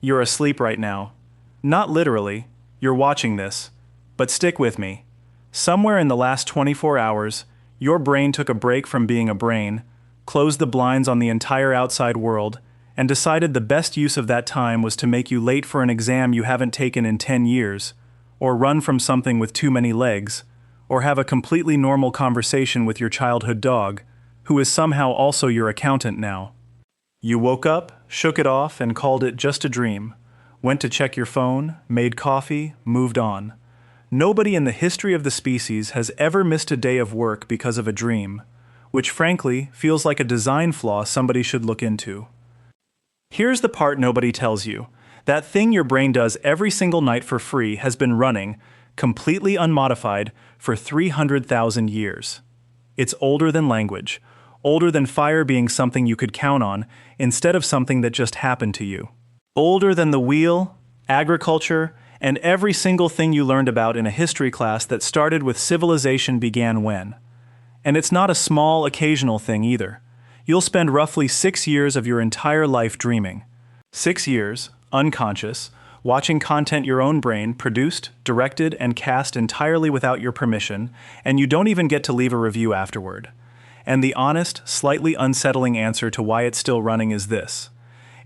You're asleep right now. Not literally, you're watching this. But stick with me. Somewhere in the last 24 hours, your brain took a break from being a brain, closed the blinds on the entire outside world, and decided the best use of that time was to make you late for an exam you haven't taken in 10 years, or run from something with too many legs, or have a completely normal conversation with your childhood dog, who is somehow also your accountant now. You woke up, shook it off, and called it just a dream. Went to check your phone, made coffee, moved on. Nobody in the history of the species has ever missed a day of work because of a dream, which frankly feels like a design flaw somebody should look into. Here's the part nobody tells you. That thing your brain does every single night for free has been running, completely unmodified, for 300,000 years. It's older than language, older than fire being something you could count on instead of something that just happened to you. Older than the wheel, agriculture, and every single thing you learned about in a history class that started with civilization began when. And it's not a small, occasional thing either. You'll spend roughly 6 years of your entire life dreaming. 6 years, unconscious, watching content your own brain produced, directed, and cast entirely without your permission, and you don't even get to leave a review afterward. And the honest, slightly unsettling answer to why it's still running is this.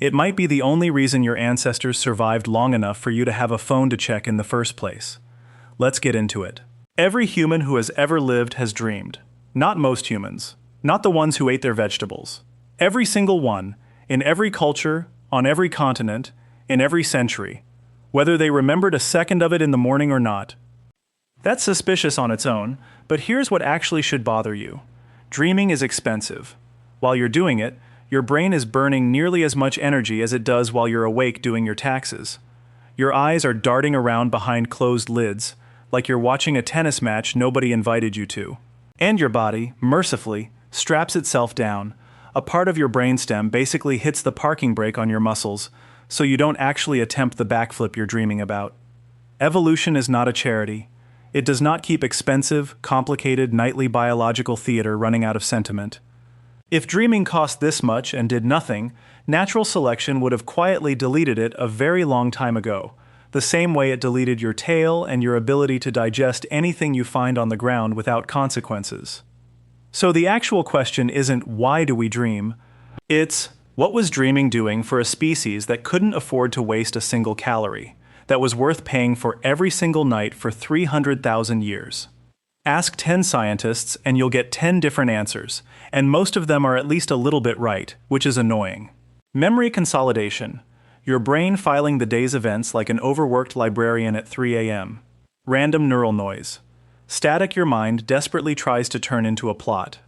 It might be the only reason your ancestors survived long enough for you to have a phone to check in the first place. Let's get into it. Every human who has ever lived has dreamed. Not most humans. Not the ones who ate their vegetables. Every single one, in every culture, on every continent, in every century. Whether they remembered a second of it in the morning or not. That's suspicious on its own, but here's what actually should bother you. Dreaming is expensive. While you're doing it, your brain is burning nearly as much energy as it does while you're awake doing your taxes. Your eyes are darting around behind closed lids, like you're watching a tennis match nobody invited you to. And your body, mercifully, straps itself down. A part of your brainstem basically hits the parking brake on your muscles, so you don't actually attempt the backflip you're dreaming about. Evolution is not a charity. It does not keep expensive, complicated nightly biological theater running out of sentiment. If dreaming cost this much and did nothing, natural selection would have quietly deleted it a very long time ago, the same way it deleted your tail and your ability to digest anything you find on the ground without consequences. So the actual question isn't why do we dream, it's what was dreaming doing for a species that couldn't afford to waste a single calorie, that was worth paying for every single night for 300,000 years. Ask 10 scientists and you'll get 10 different answers, and most of them are at least a little bit right, which is annoying. Memory consolidation. Your brain filing the day's events like an overworked librarian at 3 a.m. Random neural noise. Static your mind desperately tries to turn into a plot.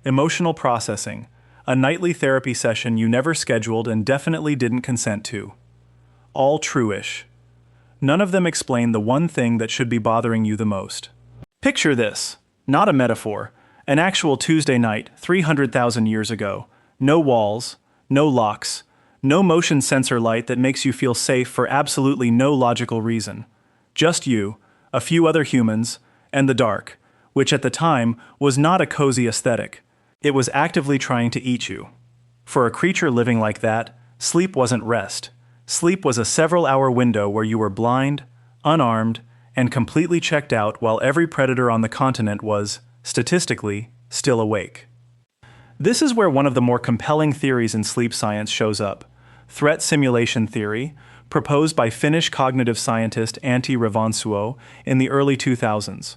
Emotional processing. A nightly therapy session you never scheduled and definitely didn't consent to. All true-ish. None of them explain the one thing that should be bothering you the most. Picture this, not a metaphor, an actual Tuesday night 300,000 years ago. No walls, no locks, no motion sensor light that makes you feel safe for absolutely no logical reason. Just you, a few other humans, and the dark, which at the time was not a cozy aesthetic. It was actively trying to eat you. For a creature living like that, sleep wasn't rest. Sleep was a several-hour window where you were blind, unarmed, and completely checked out while every predator on the continent was, statistically, still awake. This is where one of the more compelling theories in sleep science shows up. Threat simulation theory, proposed by Finnish cognitive scientist Antti Revonsuo in the early 2000s.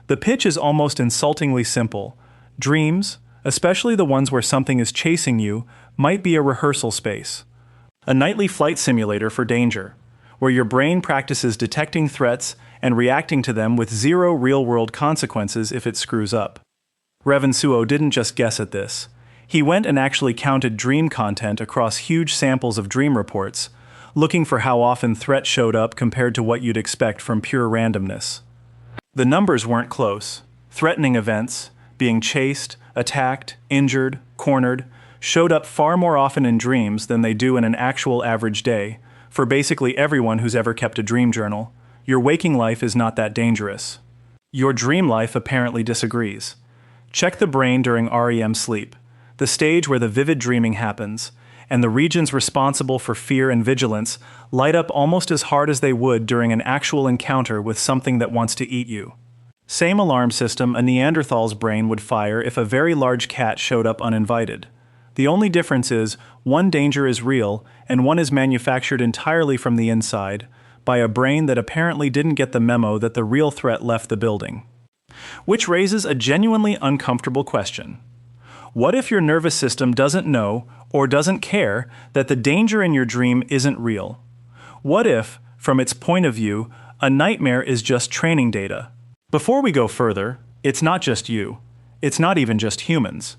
The pitch is almost insultingly simple. Dreams, especially the ones where something is chasing you, might be a rehearsal space. A nightly flight simulator for danger, where your brain practices detecting threats and reacting to them with zero real-world consequences if it screws up. Revonsuo didn't just guess at this. He went and actually counted dream content across huge samples of dream reports, looking for how often threat showed up compared to what you'd expect from pure randomness. The numbers weren't close. Threatening events, being chased, attacked, injured, cornered, showed up far more often in dreams than they do in an actual average day. For basically everyone who's ever kept a dream journal, your waking life is not that dangerous. Your dream life apparently disagrees. Check the brain during REM sleep, the stage where the vivid dreaming happens, and the regions responsible for fear and vigilance light up almost as hard as they would during an actual encounter with something that wants to eat you. Same alarm system a Neanderthal's brain would fire if a very large cat showed up uninvited. The only difference is, one danger is real, and one is manufactured entirely from the inside, by a brain that apparently didn't get the memo that the real threat left the building. Which raises a genuinely uncomfortable question. What if your nervous system doesn't know, or doesn't care, that the danger in your dream isn't real? What if, from its point of view, a nightmare is just training data? Before we go further, it's not just you. It's not even just humans.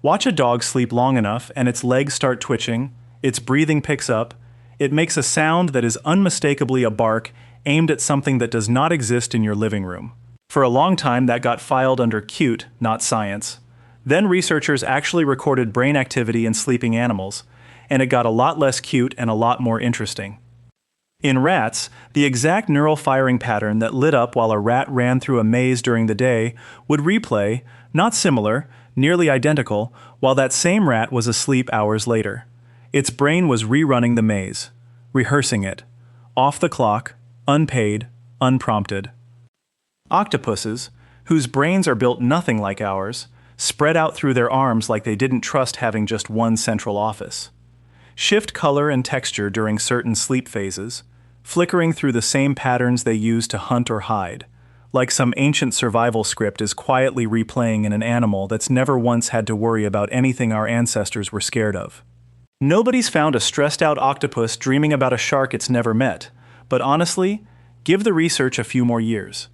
Watch a dog sleep long enough and its legs start twitching, its breathing picks up, it makes a sound that is unmistakably a bark aimed at something that does not exist in your living room. For a long time that got filed under cute, not science. Then researchers actually recorded brain activity in sleeping animals, and it got a lot less cute and a lot more interesting. In rats, the exact neural firing pattern that lit up while a rat ran through a maze during the day would replay, not similar, nearly identical, while that same rat was asleep hours later. Its brain was rerunning the maze, rehearsing it, off the clock, unpaid, unprompted. Octopuses, whose brains are built nothing like ours, spread out through their arms like they didn't trust having just one central office. Shift color and texture during certain sleep phases, flickering through the same patterns they use to hunt or hide, like some ancient survival script is quietly replaying in an animal that's never once had to worry about anything our ancestors were scared of. Nobody's found a stressed-out octopus dreaming about a shark it's never met, but honestly, give the research a few more years.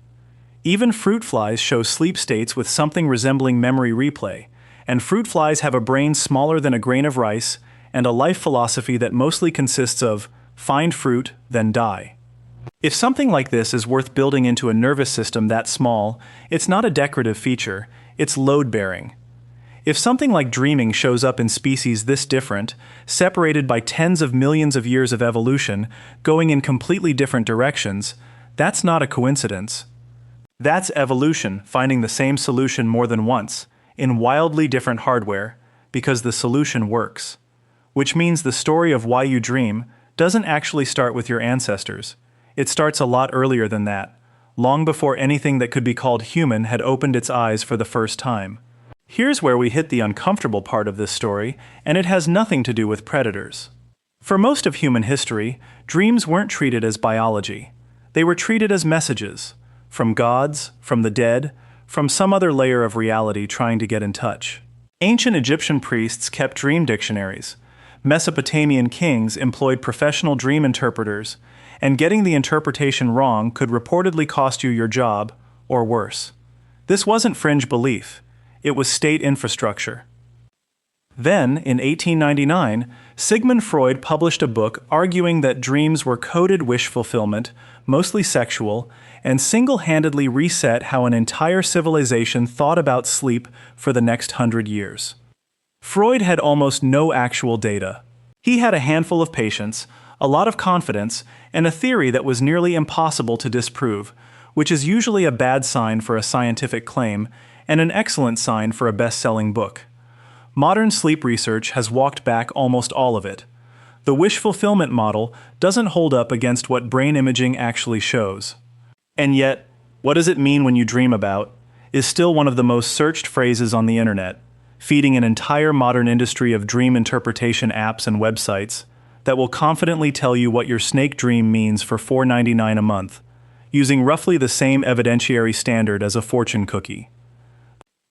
Even fruit flies show sleep states with something resembling memory replay, and fruit flies have a brain smaller than a grain of rice and a life philosophy that mostly consists of find fruit, then die. If something like this is worth building into a nervous system that small, it's not a decorative feature, it's load-bearing. If something like dreaming shows up in species this different, separated by tens of millions of years of evolution, going in completely different directions, that's not a coincidence. That's evolution finding the same solution more than once, in wildly different hardware, because the solution works. Which means the story of why you dream doesn't actually start with your ancestors. It starts a lot earlier than that, long before anything that could be called human had opened its eyes for the first time. Here's where we hit the uncomfortable part of this story, and it has nothing to do with predators. For most of human history, dreams weren't treated as biology. They were treated as messages, from gods, from the dead, from some other layer of reality trying to get in touch. Ancient Egyptian priests kept dream dictionaries. Mesopotamian kings employed professional dream interpreters, and getting the interpretation wrong could reportedly cost you your job, or worse. This wasn't fringe belief, it was state infrastructure. Then, in 1899, Sigmund Freud published a book arguing that dreams were coded wish fulfillment, mostly sexual, and single-handedly reset how an entire civilization thought about sleep for the next 100 years. Freud had almost no actual data. He had a handful of patients, a lot of confidence, and a theory that was nearly impossible to disprove, which is usually a bad sign for a scientific claim and an excellent sign for a best-selling book. Modern sleep research has walked back almost all of it. The wish fulfillment model doesn't hold up against what brain imaging actually shows. And yet, what does it mean when you dream about is still one of the most searched phrases on the internet, feeding an entire modern industry of dream interpretation apps and websites that will confidently tell you what your snake dream means for $4.99 a month, using roughly the same evidentiary standard as a fortune cookie.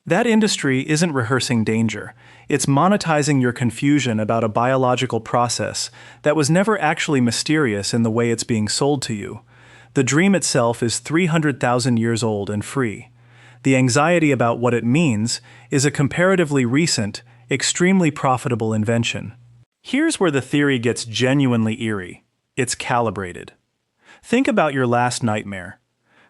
That industry isn't rehearsing danger, it's monetizing your confusion about a biological process that was never actually mysterious in the way it's being sold to you. The dream itself is 300,000 years old and free. The anxiety about what it means is a comparatively recent, extremely profitable invention. Here's where the theory gets genuinely eerie. It's calibrated. Think about your last nightmare.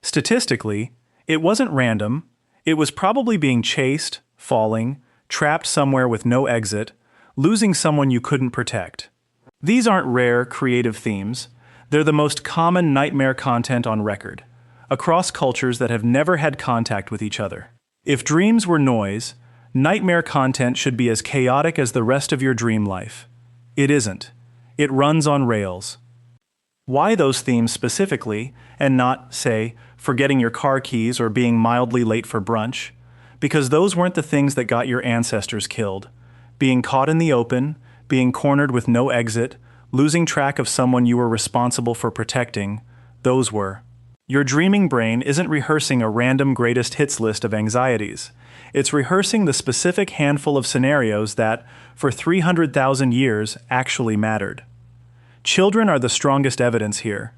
Statistically, it wasn't random. It was probably being chased, falling, trapped somewhere with no exit, losing someone you couldn't protect. These aren't rare, creative themes. They're the most common nightmare content on record, across cultures that have never had contact with each other. If dreams were noise, nightmare content should be as chaotic as the rest of your dream life. It isn't. It runs on rails. Why those themes specifically, and not, say, forgetting your car keys or being mildly late for brunch? Because those weren't the things that got your ancestors killed. Being caught in the open, being cornered with no exit, losing track of someone you were responsible for protecting, those were. Your dreaming brain isn't rehearsing a random greatest hits list of anxieties. It's rehearsing the specific handful of scenarios that, for 300,000 years, actually mattered. Children are the strongest evidence here.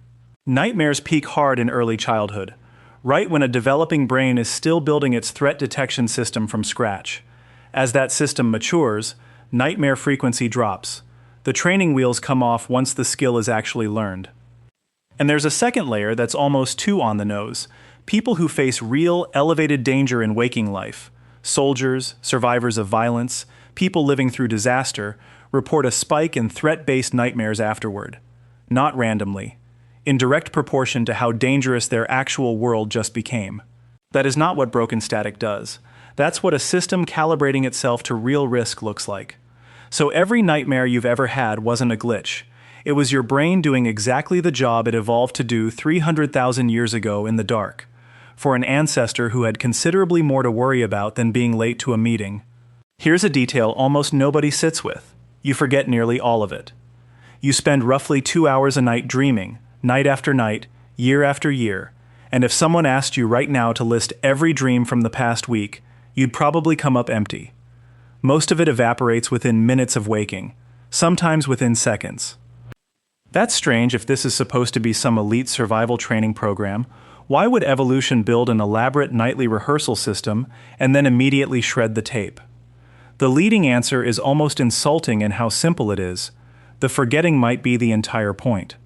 Nightmares peak hard in early childhood, right when a developing brain is still building its threat detection system from scratch. As that system matures, nightmare frequency drops. The training wheels come off once the skill is actually learned. And there's a second layer that's almost too on the nose. People who face real, elevated danger in waking life, soldiers, survivors of violence, people living through disaster, report a spike in threat-based nightmares afterward. Not randomly. In direct proportion to how dangerous their actual world just became. That is not what broken static does. That's what a system calibrating itself to real risk looks like. So every nightmare you've ever had wasn't a glitch. It was your brain doing exactly the job it evolved to do 300,000 years ago in the dark, for an ancestor who had considerably more to worry about than being late to a meeting. Here's a detail almost nobody sits with. You forget nearly all of it. You spend roughly 2 hours a night dreaming, night after night, year after year, and if someone asked you right now to list every dream from the past week, you'd probably come up empty. Most of it evaporates within minutes of waking, sometimes within seconds. That's strange if this is supposed to be some elite survival training program. Why would evolution build an elaborate nightly rehearsal system and then immediately shred the tape? The leading answer is almost insulting in how simple it is. The forgetting might be the entire point.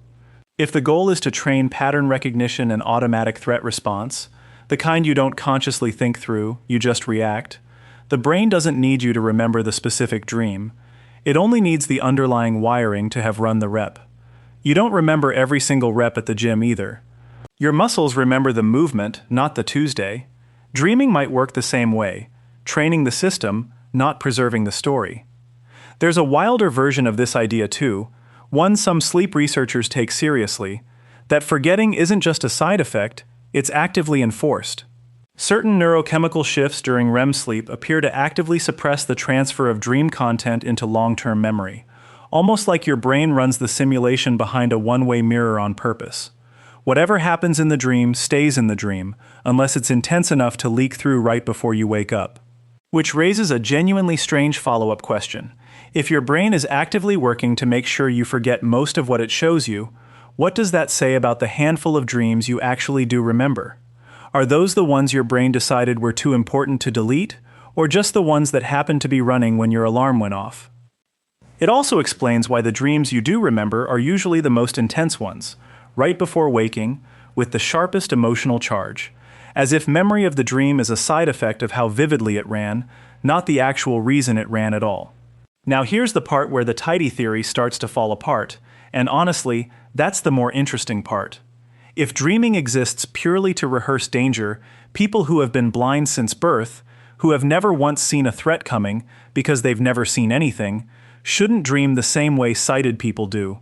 If the goal is to train pattern recognition and automatic threat response, the kind you don't consciously think through, you just react, the brain doesn't need you to remember the specific dream. It only needs the underlying wiring to have run the rep. You don't remember every single rep at the gym either. Your muscles remember the movement, not the Tuesday. Dreaming might work the same way, training the system, not preserving the story. There's a wilder version of this idea too, one some sleep researchers take seriously, that forgetting isn't just a side effect, it's actively enforced. Certain neurochemical shifts during REM sleep appear to actively suppress the transfer of dream content into long-term memory, almost like your brain runs the simulation behind a one-way mirror on purpose. Whatever happens in the dream stays in the dream, unless it's intense enough to leak through right before you wake up. Which raises a genuinely strange follow-up question. If your brain is actively working to make sure you forget most of what it shows you, what does that say about the handful of dreams you actually do remember? Are those the ones your brain decided were too important to delete, or just the ones that happened to be running when your alarm went off? It also explains why the dreams you do remember are usually the most intense ones, right before waking, with the sharpest emotional charge, as if memory of the dream is a side effect of how vividly it ran, not the actual reason it ran at all. Now here's the part where the tidy theory starts to fall apart, and honestly, that's the more interesting part. If dreaming exists purely to rehearse danger, people who have been blind since birth, who have never once seen a threat coming because they've never seen anything, shouldn't dream the same way sighted people do.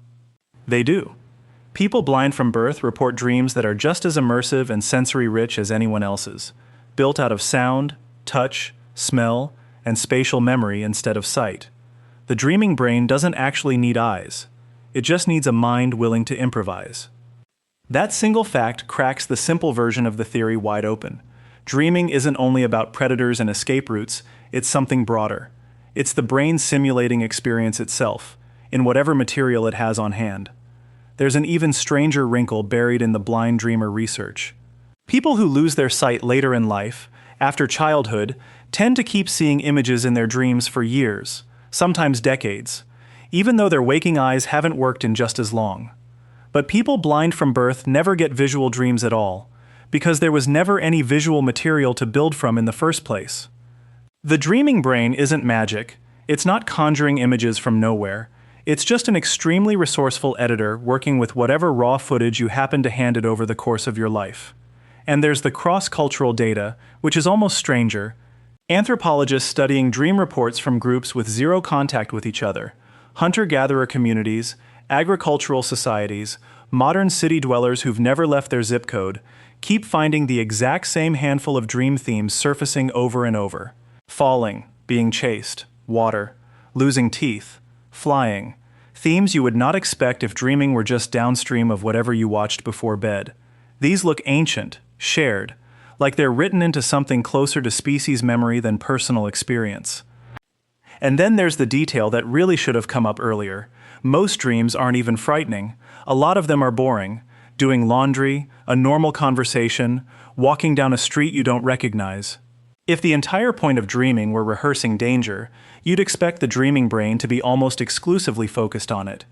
They do. People blind from birth report dreams that are just as immersive and sensory-rich as anyone else's, built out of sound, touch, smell, and spatial memory instead of sight. The dreaming brain doesn't actually need eyes. It just needs a mind willing to improvise. That single fact cracks the simple version of the theory wide open. Dreaming isn't only about predators and escape routes, it's something broader. It's the brain simulating experience itself, in whatever material it has on hand. There's an even stranger wrinkle buried in the blind dreamer research. People who lose their sight later in life, after childhood, tend to keep seeing images in their dreams for years, sometimes decades, even though their waking eyes haven't worked in just as long. But people blind from birth never get visual dreams at all, because there was never any visual material to build from in the first place. The dreaming brain isn't magic. It's not conjuring images from nowhere. It's just an extremely resourceful editor working with whatever raw footage you happen to hand it over the course of your life. And there's the cross-cultural data, which is almost stranger. Anthropologists studying dream reports from groups with zero contact with each other, Hunter-gatherer communities, agricultural societies, modern city dwellers who've never left their zip code, keep finding the exact same handful of dream themes surfacing over and over. Falling, being chased, water, losing teeth, flying. Themes you would not expect if dreaming were just downstream of whatever you watched before bed. These look ancient, shared, like they're written into something closer to species memory than personal experience. And then there's the detail that really should have come up earlier. Most dreams aren't even frightening. A lot of them are boring. Doing laundry, a normal conversation, walking down a street you don't recognize. If the entire point of dreaming were rehearsing danger, you'd expect the dreaming brain to be almost exclusively focused on it.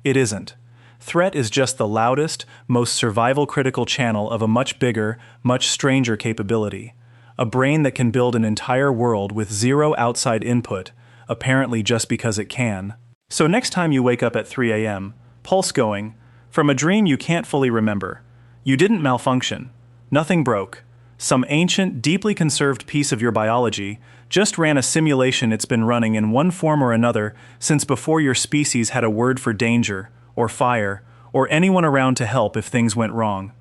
It isn't. Threat is just the loudest, most survival-critical channel of a much bigger, much stranger capability. A brain that can build an entire world with zero outside input, apparently just because it can. So next time you wake up at 3 a.m., pulse going, from a dream you can't fully remember, you didn't malfunction. Nothing broke. Some ancient, deeply conserved piece of your biology just ran a simulation it's been running in one form or another since before your species had a word for danger, or fire, or anyone around to help if things went wrong.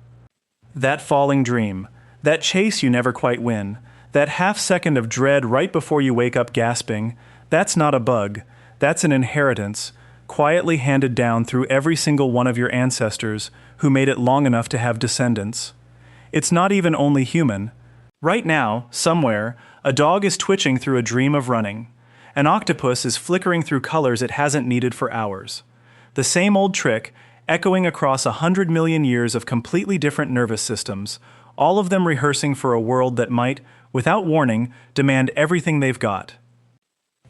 That falling dream, that chase you never quite win, that half second of dread right before you wake up gasping, that's not a bug, that's an inheritance, quietly handed down through every single one of your ancestors who made it long enough to have descendants. It's not even only human. Right now, somewhere, a dog is twitching through a dream of running. An octopus is flickering through colors it hasn't needed for hours. The same old trick, echoing across 100 million years of completely different nervous systems, all of them rehearsing for a world that might, without warning, demand everything they've got.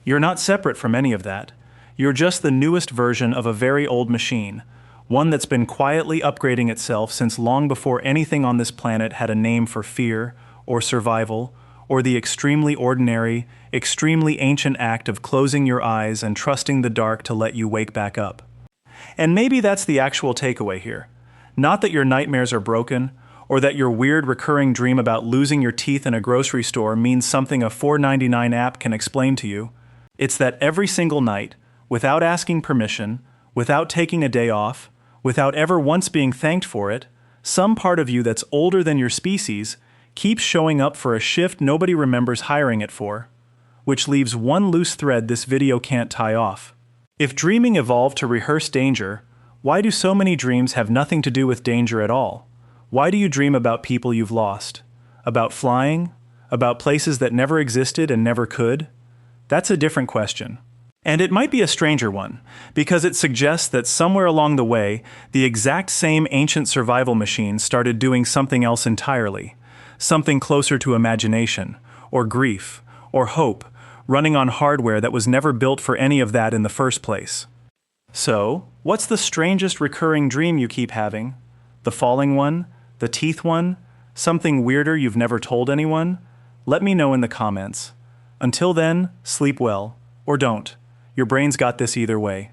You're not separate from any of that. You're just the newest version of a very old machine, one that's been quietly upgrading itself since long before anything on this planet had a name for fear, or survival, or the extremely ordinary, extremely ancient act of closing your eyes and trusting the dark to let you wake back up. And maybe that's the actual takeaway here. Not that your nightmares are broken, or that your weird recurring dream about losing your teeth in a grocery store means something a $4.99 app can explain to you. It's that every single night, without asking permission, without taking a day off, without ever once being thanked for it, some part of you that's older than your species keeps showing up for a shift nobody remembers hiring it for. Which leaves one loose thread this video can't tie off. If dreaming evolved to rehearse danger, why do so many dreams have nothing to do with danger at all? Why do you dream about people you've lost? About flying? About places that never existed and never could? That's a different question. And it might be a stranger one, because it suggests that somewhere along the way, the exact same ancient survival machine started doing something else entirely. Something closer to imagination, or grief, or hope, running on hardware that was never built for any of that in the first place. So, what's the strangest recurring dream you keep having? The falling one? The teeth one? Something weirder you've never told anyone? Let me know in the comments. Until then, sleep well. Or don't. Your brain's got this either way.